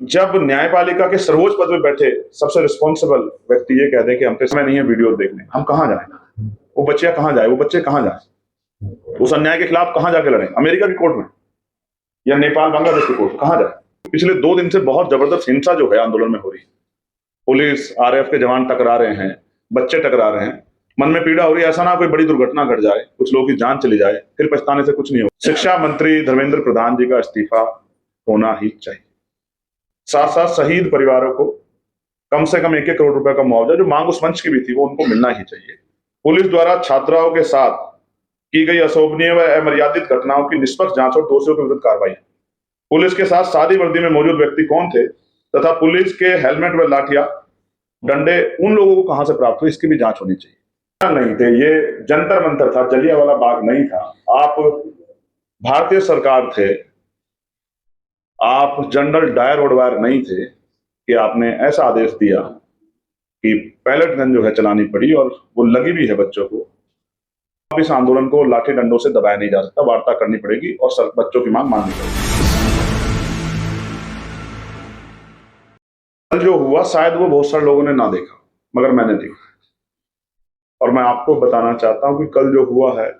जब न्यायपालिका के सर्वोच्च पद पे बैठे सबसे रिस्पॉन्सिबल व्यक्ति ये कह दे कि हम पे समय नहीं है वीडियो देखने, हम कहां जाएं? वो बच्चियां कहां जाए, वो बच्चे कहां जाए, उस अन्याय के खिलाफ कहां जाके लड़ें? अमेरिका की कोर्ट में या नेपाल बांग्लादेश की कोर्ट, कहां जाए? पिछले 2 दिन से बहुत जबरदस्त हिंसा जो है आंदोलन में हो रही है। पुलिस, आरएएफ के जवान टकरा रहे हैं, बच्चे टकरा रहे हैं। मन में पीड़ा हो रही है, ऐसा ना कोई बड़ी दुर्घटना घट जाए, कुछ लोगों की जान चली जाए, फिर पछताने से कुछ नहीं हो। शिक्षा मंत्री धर्मेंद्र प्रधान जी का इस्तीफा होना ही चाहिए। साथ साथ शहीद परिवारों को कम से कम 1-1 करोड़ रुपए का मुआवजा, जो मांग उस मंच की भी थी, वो उनको मिलना ही चाहिए। पुलिस द्वारा छात्राओं के साथ की गई अशोभनीय व अमर्यादित घटनाओं की निष्पक्ष जांच और दोषियों के विरुद्ध कार्रवाई। पुलिस के साथ सादी वर्दी में मौजूद व्यक्ति कौन थे तथा पुलिस के हेलमेट व लाठियां, डंडे उन लोगों को कहां से प्राप्त हुए, इसकी भी जांच होनी चाहिए। नहीं थे, ये जंतर मंतर था, जलियांवाला बाग नहीं था। आप भारतीय सरकार थे, आप जनरल डायर ओडवायर नहीं थे कि आपने ऐसा आदेश दिया कि पैलेट गन जो है चलानी पड़ी, और वो लगी भी है बच्चों को। अब इस आंदोलन को लाठी डंडों से दबाया नहीं जा सकता, वार्ता करनी पड़ेगी और बच्चों की मांग माननी पड़ेगी। कल जो हुआ शायद वो बहुत सारे लोगों ने ना देखा, मगर मैंने देखा, और मैं आपको बताना चाहता हूं कि कल जो हुआ है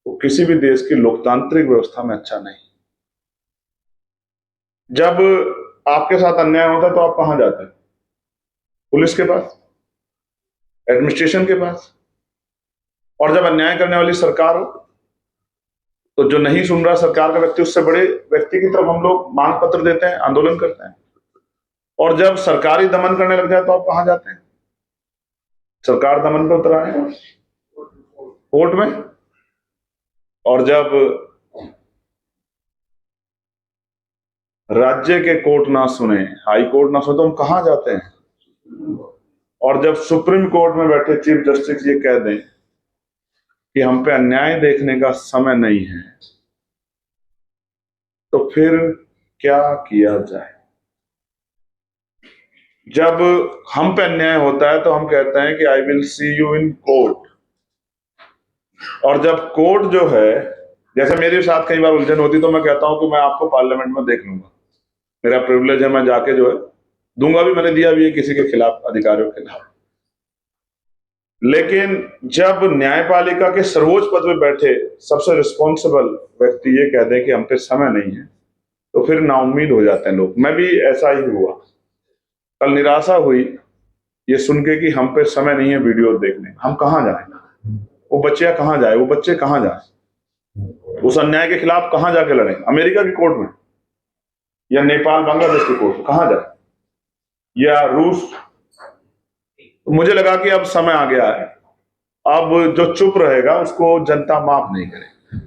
वो किसी भी देश की लोकतांत्रिक व्यवस्था में अच्छा नहीं। जब आपके साथ अन्याय होता है तो आप कहां जाते हैं? पुलिस के पास, एडमिनिस्ट्रेशन के पास। और जब अन्याय करने वाली सरकार हो तो जो नहीं सुन रहा सरकार का व्यक्ति, उससे बड़े व्यक्ति की तरफ हम लोग मांग पत्र देते हैं, आंदोलन करते हैं। और जब सरकारी दमन करने लग जाए तो आप कहां जाते हैं? सरकार दमन पे उतर आए कोर्ट में। और जब राज्य के कोर्ट ना सुने, हाई कोर्ट ना सुने, तो हम कहां जाते हैं? और जब सुप्रीम कोर्ट में बैठे चीफ जस्टिस ये कह दें कि हम पे अन्याय देखने का समय नहीं है, तो फिर क्या किया जाए? जब हम पे अन्याय होता है तो हम कहते हैं कि I will see you in court. और जब कोर्ट जो है, जैसे मेरे साथ कई बार उलझन होती तो मैं कहता हूं कि मैं आपको पार्लियामेंट में देख लूंगा, मेरा प्रिविलेज है, मैं जाके जो है दूंगा भी, मैंने दिया भी है किसी के खिलाफ, अधिकारियों के खिलाफ। लेकिन जब न्यायपालिका के सर्वोच्च पद पे बैठे सबसे रिस्पॉन्सिबल व्यक्ति ये कह दे कि हम पे समय नहीं है, तो फिर नाउम्मीद हो जाते हैं लोग। मैं भी ऐसा ही हुआ, कल निराशा हुई ये सुन के कि हम पे समय नहीं है वीडियो देखने, हम कहां जाए? वो बच्चियां कहां जाए, वो बच्चे कहां जाए, उस अन्याय के खिलाफ कहां जाके लड़ें? अमेरिका की कोर्ट में या नेपाल बांग्लादेश की कोर्ट में, कहां जाए? या रूस? मुझे लगा कि अब समय आ गया है, अब जो चुप रहेगा उसको जनता माफ नहीं करेगी।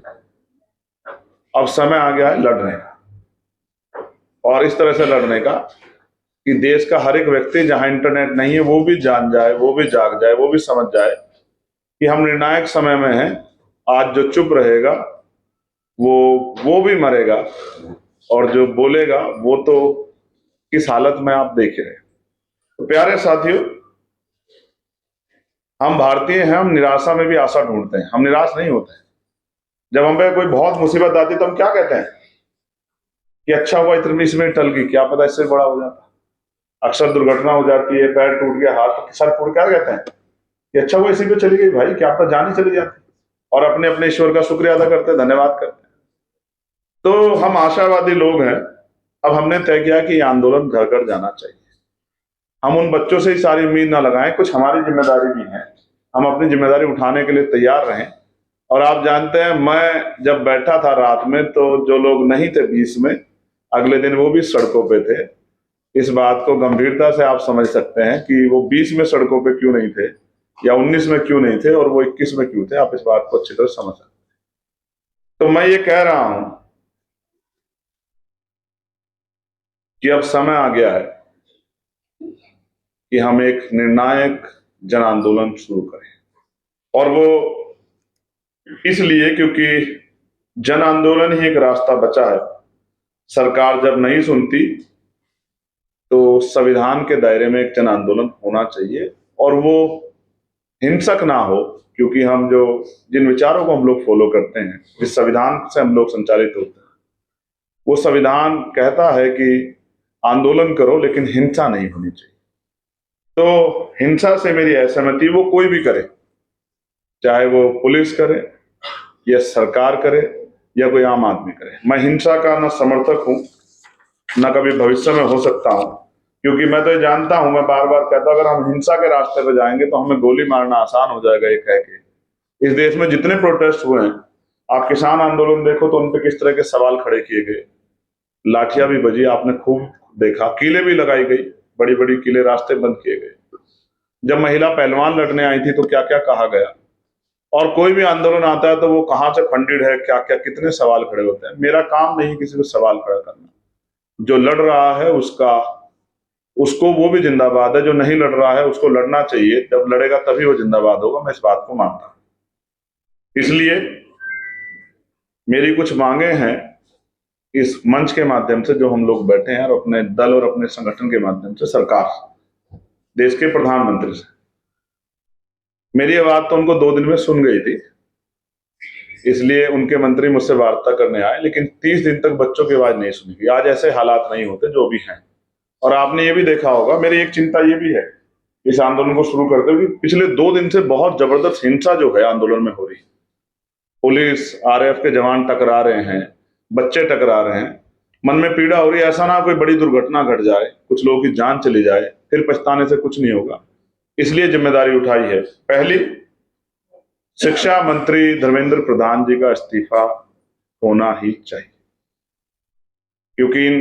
अब समय आ गया है लड़ने का, और इस तरह से लड़ने का कि देश का हर एक व्यक्ति, जहां इंटरनेट नहीं है, वो भी जान जाए, वो भी जाग जाए, वो भी समझ जाए कि हम निर्णायक समय में हैं। आज जो चुप रहेगा वो भी मरेगा, और जो बोलेगा वो तो किस हालत में आप देख रहे हैं। तो प्यारे साथियों, हम भारतीय हैं, हम निराशा में भी आशा ढूंढते हैं, हम निराश नहीं होते हैं। जब हम पे कोई बहुत मुसीबत आती है तो हम क्या कहते हैं कि अच्छा हुआ इतनी इसमें टल गई, क्या पता इससे बड़ा हो जाता। अक्सर दुर्घटना हो जाती है, पैर टूट गया, हाथ सर टूट, क्या कहते हैं कि अच्छा हुआ इसी पे चली गई भाई, क्या पता जान ही चली जाती। और अपने अपने ईश्वर का शुक्रिया अदा करते हैं, धन्यवाद करते हैं। तो हम आशावादी लोग हैं। अब हमने तय किया कि ये आंदोलन घर घर जाना चाहिए। हम उन बच्चों से ही सारी उम्मीद ना लगाएं, कुछ हमारी जिम्मेदारी भी है, हम अपनी जिम्मेदारी उठाने के लिए तैयार रहें। और आप जानते हैं, मैं जब बैठा था रात में, तो जो लोग नहीं थे 20 में, अगले दिन वो भी सड़कों पे थे। इस बात को गंभीरता से आप समझ सकते हैं कि वो 20 में सड़कों पे क्यों नहीं थे, या 19 में क्यों नहीं थे, और वो 21 में क्यों थे। आप इस बात को अच्छी तरह समझ सकते हैं। तो मैं ये कह रहा हूं कि अब समय आ गया है कि हम एक निर्णायक जन आंदोलन शुरू करें। और वो इसलिए क्योंकि जन आंदोलन ही एक रास्ता बचा है। सरकार जब नहीं सुनती तो संविधान के दायरे में एक जन आंदोलन होना चाहिए, और वो हिंसक ना हो, क्योंकि हम जो जिन विचारों को हम लोग फॉलो करते हैं, जिस संविधान से हम लोग संचालित होते हैं, वो संविधान कहता है कि आंदोलन करो लेकिन हिंसा नहीं होनी चाहिए। तो हिंसा से मेरी असहमति, वो कोई भी करे, चाहे वो पुलिस करे या सरकार करे या कोई आम आदमी करे। मैं हिंसा का न समर्थक हूं न कभी भविष्य में हो सकता हूं, क्योंकि मैं तो ये जानता हूं, मैं बार बार कहता हूं, अगर हम हिंसा के रास्ते पर जाएंगे तो हमें गोली मारना आसान हो जाएगा। ये कह के इस देश में जितने प्रोटेस्ट हुए हैं, आप किसान आंदोलन देखो तो उन पे किस तरह के सवाल खड़े किए गए, लाठियां भी बजी, आपने खूब देखा, कीलें भी लगाई गई, बड़ी बड़ी कीलें, रास्ते बंद किए गए। जब महिला पहलवान लड़ने आई थी तो क्या क्या कहा गया। और कोई भी आंदोलन आता है तो वो कहां से फंडेड है, क्या क्या, कितने सवाल खड़े होते हैं। मेरा काम नहीं किसी को सवाल खड़ा करना। जो लड़ रहा है उसको वो भी जिंदाबाद है, जो नहीं लड़ रहा है उसको लड़ना चाहिए। जब लड़ेगा तभी वो जिंदाबाद होगा, मैं इस बात को मानता हूं। इसलिए मेरी कुछ मांगे हैं इस मंच के माध्यम से, जो हम लोग बैठे हैं, और अपने दल और अपने संगठन के माध्यम से सरकार, देश के प्रधानमंत्री से। मेरी ये बात तो उनको 2 दिन में सुन गई थी, इसलिए उनके मंत्री मुझसे वार्ता करने आए, लेकिन 30 दिन तक बच्चों की आवाज नहीं सुनी गई। आज ऐसे हालात नहीं होते जो भी हैं। और आपने ये भी देखा होगा, मेरी एक चिंता ये भी है इस आंदोलन को शुरू करते हुए, पिछले 2 दिन से बहुत जबरदस्त हिंसा जो है आंदोलन में हो रही है। पुलिस, आरएएफ के जवान टकरा रहे हैं, बच्चे टकरा रहे हैं। मन में पीड़ा हो रही है, ऐसा ना कोई बड़ी दुर्घटना घट जाए, कुछ लोगों की जान चली जाए, फिर पछताने से कुछ नहीं होगा। इसलिए जिम्मेदारी उठाई है। पहली, शिक्षा मंत्री धर्मेंद्र प्रधान जी का इस्तीफा होना ही चाहिए, क्योंकि इन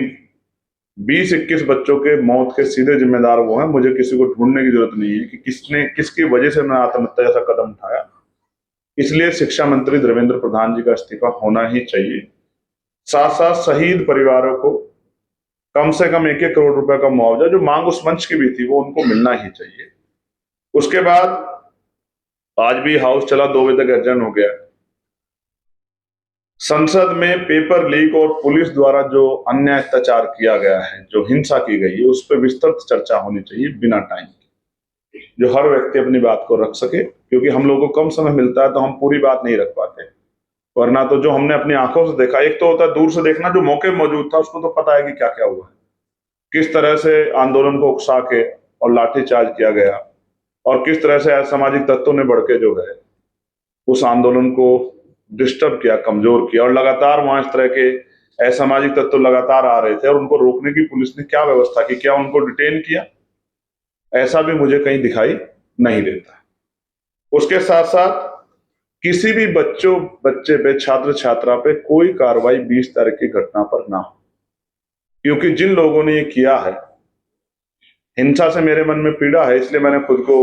20-21 बच्चों के मौत के सीधे जिम्मेदार वो हैं। मुझे किसी को ढूंढने की जरूरत नहीं है कि किसने, किसकी वजह से मैं आत्महत्या जैसा कदम उठाया। इसलिए शिक्षा मंत्री धर्मेंद्र प्रधान जी का इस्तीफा होना ही चाहिए। साथ साथ शहीद परिवारों को कम से कम 1-1 करोड़ रुपए का मुआवजा, जो मांग उस मंच की भी थी, वो उनको मिलना ही चाहिए। उसके बाद आज भी हाउस चला, 2 बजे तक एडजर्न हो गया। संसद में पेपर लीक और पुलिस द्वारा जो अन्याय अत्याचार किया गया है, जो हिंसा की गई है, उस पर विस्तृत चर्चा होनी चाहिए बिना टाइम, जो हर व्यक्ति अपनी बात को रख सके, क्योंकि हम लोगों को कम समय मिलता है तो हम पूरी बात नहीं रख पाते। वरना तो जो हमने अपनी आंखों से देखा, एक तो होता है दूर से देखना, जो मौके में मौजूद था उसको तो पता है कि क्या क्या हुआ है, किस तरह से आंदोलन को उकसा के और लाठीचार्ज किया गया, और किस तरह से असामाजिक तत्वों ने बढ़ के जो है उस आंदोलन को डिस्टर्ब किया, कमजोर किया। और लगातार वहां इस तरह के असामाजिक तत्व लगातार आ रहे थे और उनको रोकने की पुलिस ने क्या व्यवस्था की, क्या उनको डिटेन किया, ऐसा भी मुझे कहीं दिखाई नहीं देता। उसके साथ साथ किसी भी बच्चे पे, छात्र छात्रा पे कोई कार्रवाई 20 तारीख की घटना पर ना हो, क्योंकि जिन लोगों ने ये किया है, हिंसा से मेरे मन में पीड़ा है, इसलिए मैंने खुद को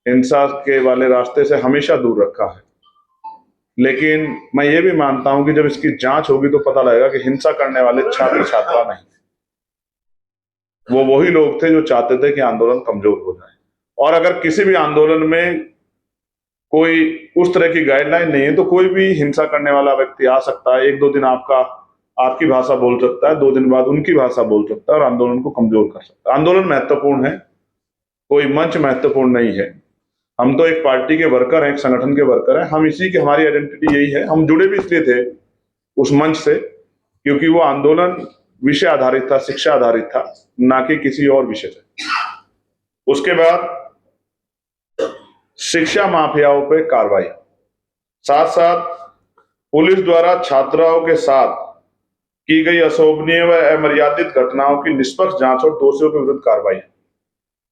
हिंसा के वाले रास्ते से हमेशा दूर रखा है। लेकिन मैं ये भी मानता हूं कि जब इसकी जांच होगी तो पता लगेगा कि हिंसा करने वाले छात्र छात्रा नहीं, वो वही लोग थे जो चाहते थे कि आंदोलन कमजोर हो जाए। और अगर किसी भी आंदोलन में कोई उस तरह की गाइडलाइन नहीं है तो कोई भी हिंसा करने वाला व्यक्ति आ सकता है, 1-2 दिन आपकी भाषा बोल सकता है, 2 दिन बाद उनकी भाषा बोल सकता है और आंदोलन को कमजोर कर सकता है। आंदोलन महत्वपूर्ण है, कोई मंच महत्वपूर्ण नहीं है। हम तो एक पार्टी के वर्कर हैं, एक संगठन के वर्कर हैं। हम इसी की, हमारी आइडेंटिटी यही है। हम जुड़े भी इसलिए थे उस मंच से क्योंकि वो आंदोलन विषय आधारित था, शिक्षा आधारित था, ना कि किसी और विषय से। उसके बाद शिक्षा माफियाओं पे कार्रवाई, साथ साथ पुलिस द्वारा छात्राओं के साथ की गई अशोभनीय व अमर्यादित घटनाओं की निष्पक्ष जांच और दोषियों के विरुद्ध कार्रवाई।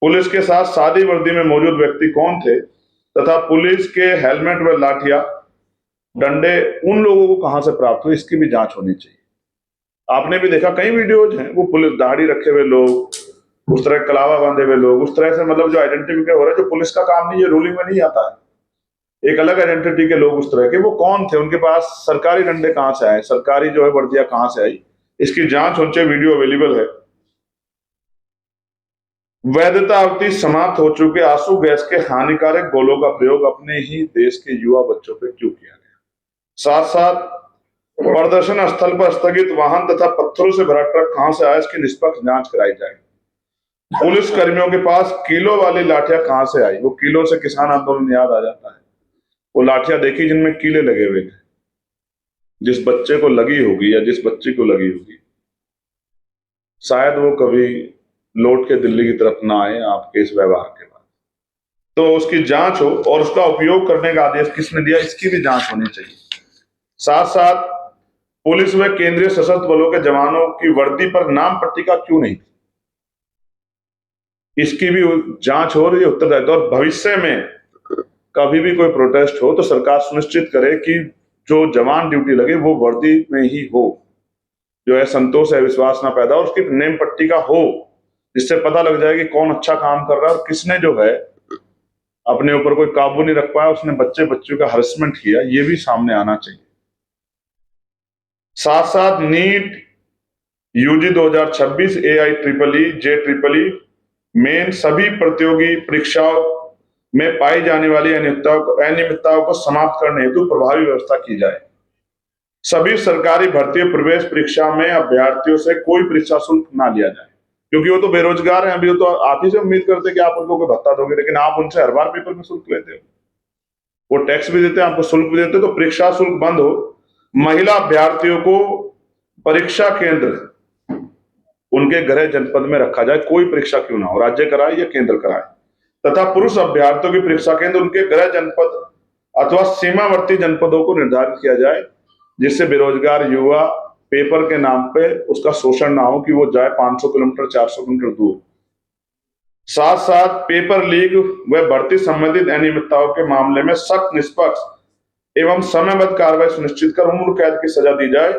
पुलिस के साथ सादी वर्दी में मौजूद व्यक्ति कौन थे तथा पुलिस के हेलमेट व लाठियां, डंडे उन लोगों को कहां से प्राप्त हुए, इसकी भी जांच होनी चाहिए। आपने भी देखा कई वीडियोज हैं, वो पुलिस दाढ़ी रखे हुए लोग, उस तरह कलावा बांधे हुए लोग, उस तरह से, मतलब जो आइडेंटिफिकेशन हो रहा है, जो पुलिस का काम नहीं, ये रूलिंग में नहीं आता है। एक अलग आइडेंटिटी के लोग उस तरह के, वो कौन थे, उनके पास सरकारी डंडे कहां से आए, सरकारी जो है वर्दियां कहां से आई, इसकी जांच होनी चाहिए। वीडियो अवेलेबल है। वैधता अवधि समाप्त हो चुके आंसू गैस के हानिकारक गोलों का प्रयोग अपने ही देश के युवा बच्चों पर क्यों किया गया। साथ साथ प्रदर्शन स्थल पर स्थगित वाहन तथा पत्थरों से भरा ट्रक कहां से आया, इसकी निष्पक्ष जांच कराई जाए। पुलिस कर्मियों के पास किलो वाली लाठियां कहां से आई, वो किलो से किसान आंदोलन याद आ जाता है। वो लाठियां देखी जिनमें कीले लगे हुए थे, जिस बच्चे को लगी होगी या जिस बच्ची को लगी होगी, शायद वो कभी लौट के दिल्ली की तरफ ना आए आपके इस व्यवहार के बाद। तो उसकी जांच हो और उसका उपयोग करने का आदेश किसने दिया, इसकी भी जांच होनी चाहिए। साथ साथ पुलिस व केंद्रीय सशस्त्र बलों के जवानों की वर्दी पर नाम पट्टिका क्यों नहीं, इसकी भी जांच हो रही है, उत्तरदायित्व। और भविष्य में कभी भी कोई प्रोटेस्ट हो तो सरकार सुनिश्चित करे कि जो जवान ड्यूटी लगे वो वर्दी में ही हो, जो है संतोष है विश्वास ना पैदा, और उसकी नेम पट्टिका हो जिससे पता लग जाए कि कौन अच्छा काम कर रहा है और किसने जो है अपने ऊपर कोई काबू नहीं रख पाया, उसने बच्चों का हरासमेंट किया, ये भी सामने आना चाहिए। साथ साथ NEET UG 2026 AIEEE JEEE Main सभी प्रतियोगी परीक्षाओं में पाई जाने वाली अनियमितताओं को समाप्त करने हेतु प्रभावी व्यवस्था की जाए। सभी सरकारी भर्ती प्रवेश परीक्षा में अभ्यर्थियों से कोई परीक्षा शुल्क ना लिया जाए, क्योंकि वो तो बेरोजगार हैं अभी, तो आप ही से उम्मीद करते हैं कि आप उनको कोई भत्ता दोगे, लेकिन आप उनसे हर बार पेपर में शुल्क लेते हो। वो टैक्स भी देते हैं, आपको शुल्क भी देते हैं। तो परीक्षा शुल्क बंद हो। महिला अभ्यर्थियों को परीक्षा केंद्र उनके गृह जनपद में रखा जाए, कोई परीक्षा क्यों ना हो, राज्य कराए या केंद्र कराए। तथा पुरुष अभ्यर्थियों की परीक्षा केंद्र उनके गृह जनपद अथवा सीमावर्ती जनपदों को निर्धारित किया जाए, जिससे बेरोजगार युवा पेपर के नाम पे उसका शोषण ना हो कि वो जाए 500 किलोमीटर 400 किलोमीटर दूर। साथ साथ पेपर लीक व भर्ती संबंधित अनियमितताओं के मामले में सख्त, निष्पक्ष एवं समयबद्ध कार्रवाई सुनिश्चित कर उम्र कैद की सजा दी जाए।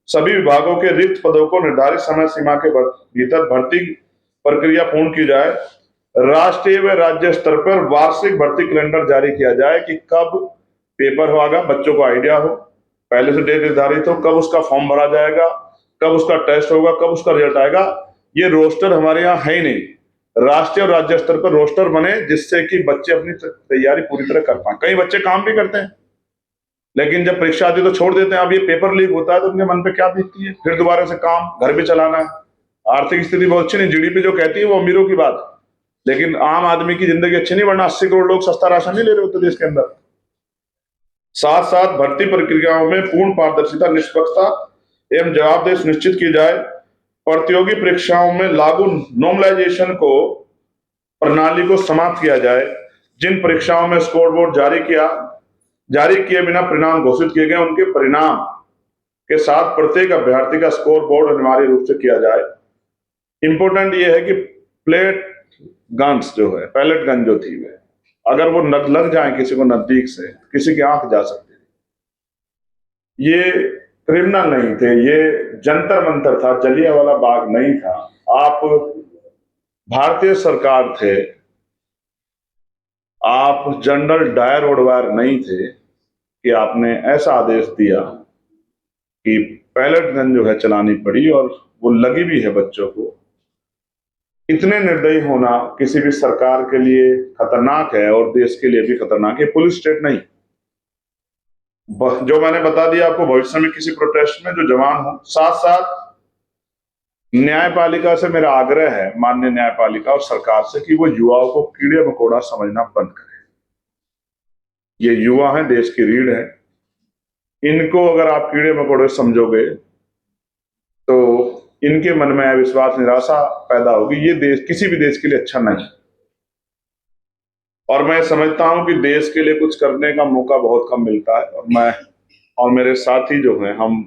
सभी विभागों के रिक्त पदों को निर्धारित समय सीमा के भीतर भर्ती प्रक्रिया पूर्ण की जाए। राष्ट्रीय व राज्य स्तर पर वार्षिक भर्ती कैलेंडर जारी किया जाए कि कब पेपर होगा, बच्चों को आइडिया हो, पहले से डेट निर्धारित हो, कब उसका फॉर्म भरा जाएगा, कब उसका टेस्ट होगा, कब उसका रिजल्ट आएगा। ये रोस्टर हमारे यहाँ है ही नहीं। राष्ट्रीय और राज्य स्तर पर रोस्टर बने जिससे कि बच्चे अपनी तैयारी पूरी तरह कर पाए। कई बच्चे काम भी करते हैं लेकिन जब परीक्षा आती है तो छोड़ देते हैं। अब ये पेपर लीक होता है तो उनके मन पे क्या बीतती है, फिर दोबारा से काम, घर भी चलाना है, आर्थिक स्थिति बहुत अच्छी नहीं। जीडीपी जो कहती है वो अमीरों की बात, लेकिन आम आदमी की जिंदगी अच्छी नहीं, वरना 80 करोड़ लोग सस्ता राशन नहीं ले रहे होते देश के अंदर। साथ साथ भर्ती प्रक्रियाओं में पूर्ण पारदर्शिता, निष्पक्षता एवं जवाबदेही सुनिश्चित की जाए। प्रतियोगी परीक्षाओं में लागू नॉर्मलाइजेशन को प्रणाली को समाप्त किया जाए। जिन परीक्षाओं में स्कोर बोर्ड जारी किए बिना परिणाम घोषित किए गए, उनके परिणाम के साथ प्रत्येक अभ्यर्थी का स्कोर बोर्ड अनिवार्य रूप से किया जाए। इंपॉर्टेंट ये है कि पैलेट गन जो थी वे, अगर वो लग जाए किसी को नजदीक से, किसी की आंख जा सकती थी। ये क्रिमिनल नहीं थे, ये जंतर मंतर था, जलियांवाला बाग नहीं था। आप भारतीय सरकार थे, आप जनरल डायर ओडवायर नहीं थे कि आपने ऐसा आदेश दिया कि पैलेट गन जो है चलानी पड़ी और वो लगी भी है बच्चों को। इतने निर्दयी होना किसी भी सरकार के लिए खतरनाक है और देश के लिए भी खतरनाक है। पुलिस स्टेट नहीं, जो मैंने बता दिया आपको, भविष्य में किसी प्रोटेस्ट में जो जवान हो। साथ साथ न्यायपालिका से मेरा आग्रह है, माननीय न्यायपालिका और सरकार से, कि वो युवाओं को कीड़े मकोड़ा समझना बंद करें। ये युवा हैं, देश की रीढ़ है। इनको अगर आप कीड़े मकोड़े समझोगे तो इनके मन में अविश्वास, निराशा पैदा होगी। ये देश किसी भी देश के लिए अच्छा नहीं। और मैं समझता हूं कि देश के लिए कुछ करने का मौका बहुत कम मिलता है, और मैं और मेरे साथी जो हैं, हम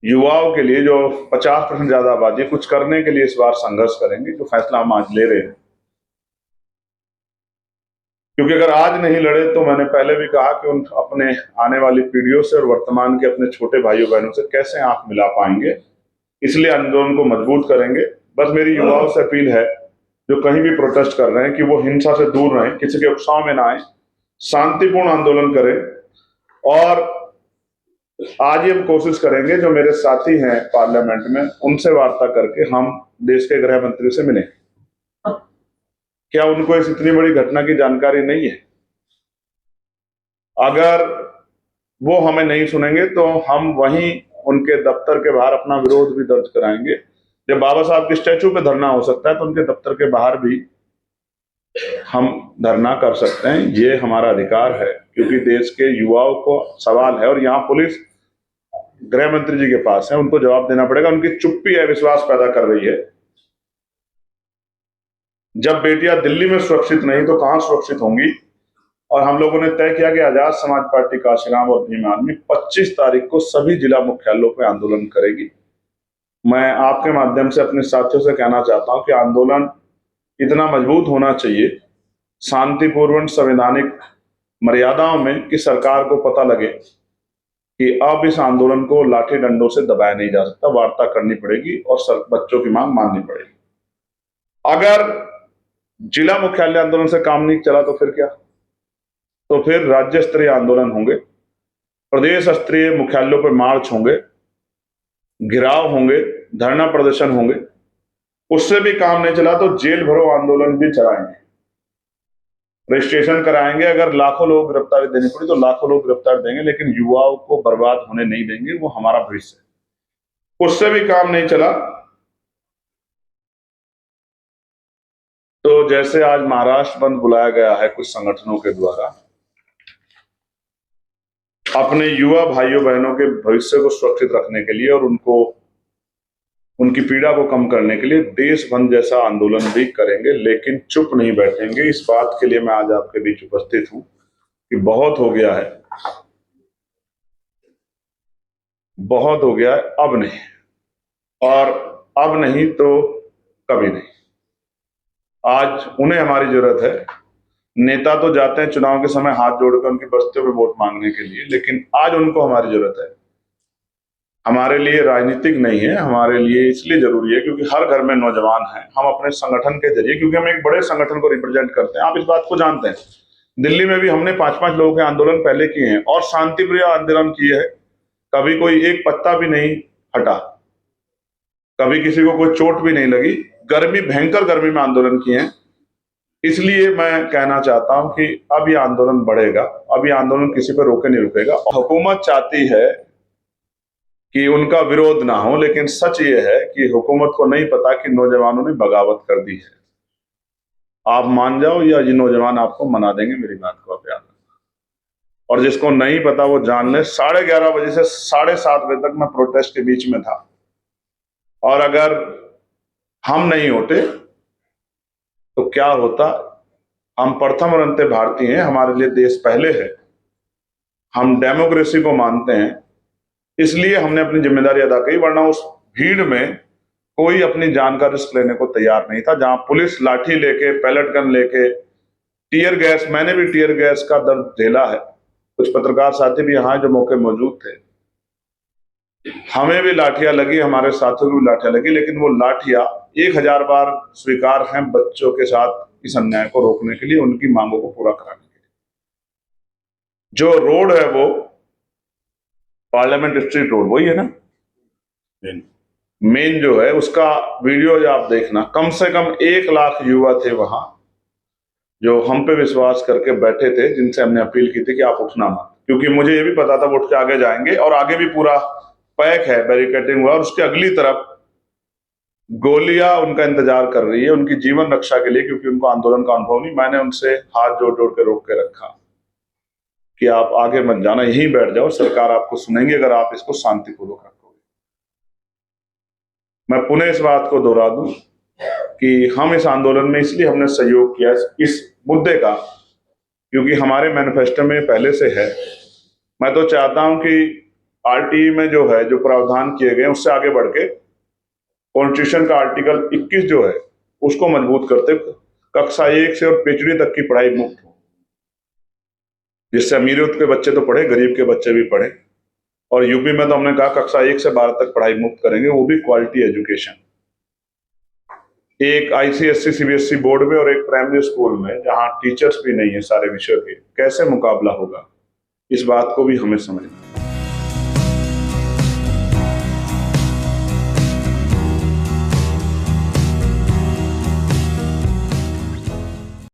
युवाओं के लिए, जो 50% ज्यादा आबादी, कुछ करने के लिए इस बार संघर्ष करेंगे, जो फैसला हम आज ले रहे हैं। क्योंकि अगर आज नहीं लड़े तो मैंने पहले भी कहा कि उन अपने आने वाली पीढ़ियों से और वर्तमान के अपने छोटे भाइयों बहनों से कैसे आंख मिला पाएंगे। इसलिए आंदोलन को मजबूत करेंगे। बस मेरी युवाओं से अपील है जो कहीं भी प्रोटेस्ट कर रहे हैं कि वो हिंसा से दूर रहें, किसी के उत्साह में ना आए, शांतिपूर्ण आंदोलन करें। और आज ही हम कोशिश करेंगे, जो मेरे साथी हैं पार्लियामेंट में, उनसे वार्ता करके हम देश के गृह मंत्री से मिलें। क्या उनको इस इतनी बड़ी घटना की जानकारी नहीं है? अगर वो हमें नहीं सुनेंगे तो हम वहीं उनके दफ्तर के बाहर अपना विरोध भी दर्ज कराएंगे। जब बाबा साहब के स्टैचू पे धरना हो सकता है तो उनके दफ्तर के बाहर भी हम धरना कर सकते हैं। ये हमारा अधिकार है, क्योंकि देश के युवाओं को सवाल है। और यहाँ पुलिस गृह मंत्री जी के पास है, उनको जवाब देना पड़ेगा। उनकी चुप्पी अविश्वास पैदा कर रही है। जब बेटियां दिल्ली में सुरक्षित नहीं तो कहां सुरक्षित होंगी। और हम लोगों ने तय किया कि आजाद समाज पार्टी काशीराम और भीम आर्मी 25 तारीख को सभी जिला मुख्यालयों पर आंदोलन करेगी। मैं आपके माध्यम से अपने साथियों से कहना चाहता हूं कि आंदोलन इतना मजबूत होना चाहिए, शांतिपूर्ण संवैधानिक मर्यादाओं में, कि सरकार को पता लगे कि अब इस आंदोलन को लाठी डंडों से दबाया नहीं जा सकता, वार्ता करनी पड़ेगी और बच्चों की मांग माननी पड़ेगी। अगर जिला मुख्यालय आंदोलन से काम नहीं चला तो फिर क्या? तो फिर राज्य स्तरीय आंदोलन होंगे, प्रदेश स्तरीय मुख्यालयों पर मार्च होंगे, घेराव होंगे, धरना प्रदर्शन होंगे। उससे भी काम नहीं चला तो जेल भरो आंदोलन भी चलाएंगे, रजिस्ट्रेशन कराएंगे। अगर लाखों लोग गिरफ्तारी देनी पड़ी तो लाखों लोग गिरफ्तार देंगे, लेकिन युवाओं को बर्बाद होने नहीं देंगे, वो हमारा भविष्य है। उससे भी काम नहीं चला तो जैसे आज महाराष्ट्र बंद बुलाया गया है कुछ संगठनों के द्वारा, अपने युवा भाइयों बहनों के भविष्य को सुरक्षित रखने के लिए और उनकी पीड़ा को कम करने के लिए देश बंद जैसा आंदोलन भी करेंगे, लेकिन चुप नहीं बैठेंगे। इस बात के लिए मैं आज आपके बीच उपस्थित हूं कि बहुत हो गया है, बहुत हो गया है, अब नहीं, और अब नहीं तो कभी नहीं। आज उन्हें हमारी जरूरत है। नेता तो जाते हैं चुनाव के समय हाथ जोड़कर उनकी बस्तियों में वोट मांगने के लिए, लेकिन आज उनको हमारी जरूरत है। हमारे लिए राजनीतिक नहीं है, हमारे लिए इसलिए जरूरी है क्योंकि हर घर में नौजवान हैं। हम अपने संगठन के जरिए, क्योंकि हम एक बड़े संगठन को रिप्रेजेंट करते हैं, आप इस बात को जानते हैं, दिल्ली में भी हमने 5-5 लोगों के आंदोलन पहले किए हैं और शांतिप्रिय आंदोलन किए हैं। कभी कोई एक पत्ता भी नहीं हटा, कभी किसी को कोई चोट भी नहीं लगी। गर्मी, भयंकर गर्मी में आंदोलन किए हैं। इसलिए मैं कहना चाहता हूं कि अब ये आंदोलन बढ़ेगा, अब ये आंदोलन किसी पर रोके नहीं रुकेगा। हुकूमत चाहती है कि उनका विरोध ना हो, लेकिन सच ये है कि हुकूमत को नहीं पता कि नौजवानों ने बगावत कर दी है। आप मान जाओ या ये नौजवान आपको मना देंगे, मेरी बात को आप याद रखना। और जिसको नहीं पता वो जान ले, 11:30 बजे से 7:30 बजे तक मैं प्रोटेस्ट के बीच में था। और अगर हम नहीं होते तो क्या होता? हम प्रथम और अंत्य भारतीय हैं, हमारे लिए देश पहले है। हम डेमोक्रेसी को मानते हैं, इसलिए हमने अपनी जिम्मेदारी अदा की, वरना उस भीड़ में कोई अपनी जान का रिस्क लेने को तैयार नहीं था। जहां पुलिस लाठी लेके, पैलेट गन लेके, टीयर गैस, मैंने भी टीयर गैस का दर्द झेला है, कुछ पत्रकार साथी भी यहाँ जो मौके मौजूद थे, हमें भी लाठियां लगी, हमारे साथियों को भी लाठियां लगी, लेकिन वो लाठियां 1000 बार स्वीकार हैं बच्चों के साथ इस अन्याय को रोकने के लिए, उनकी मांगों को पूरा कराने के लिए। जो रोड है वो पार्लियामेंट स्ट्रीट रोड वही है ना, मेन जो है, उसका वीडियो जो आप देखना, कम से कम 1 लाख युवा थे वहां जो हम पे विश्वास करके बैठे थे, जिनसे हमने अपील की थी कि आप उठना मत, क्योंकि मुझे ये भी पता था वो उठ के आगे जाएंगे। और आगे भी पूरा पैक है, बैरिकेडिंग हुआ, और उसके अगली तरफ गोलियां उनका इंतजार कर रही है उनकी जीवन रक्षा के लिए, क्योंकि उनको आंदोलन का अनुभव नहीं। मैंने उनसे हाथ जोड़ जोड़ के रोक के रखा कि आप आगे मत जाना, यहीं बैठ जाओ, सरकार आपको सुनेंगी अगर आप इसको शांतिपूर्वक रखोगे। मैं पुनः इस बात को दोहरा दूं कि हम इस आंदोलन में इसलिए हमने सहयोग किया इस मुद्दे का, क्योंकि हमारे मैनिफेस्टो में पहले से है। मैं तो चाहता हूं कि आरटीई में जो है, जो प्रावधान किए गए, उससे आगे बढ़ के कॉन्स्टिट्यूशन का आर्टिकल 21 जो है उसको मजबूत करते, कक्षा 1 से और पीएचडी तक की पढ़ाई मुफ्त हो, जिससे अमीरों के बच्चे तो पढ़े, गरीब के बच्चे भी पढ़े। और यूपी में तो हमने कहा कक्षा 1 से 12 तक पढ़ाई मुफ्त करेंगे, वो भी क्वालिटी एजुकेशन। एक आईसीएसई सीबीएसई बोर्ड में और एक प्राइमरी स्कूल में जहां टीचर्स भी नहीं है सारे विषयों के, कैसे मुकाबला होगा, इस बात को भी हमें समझना है।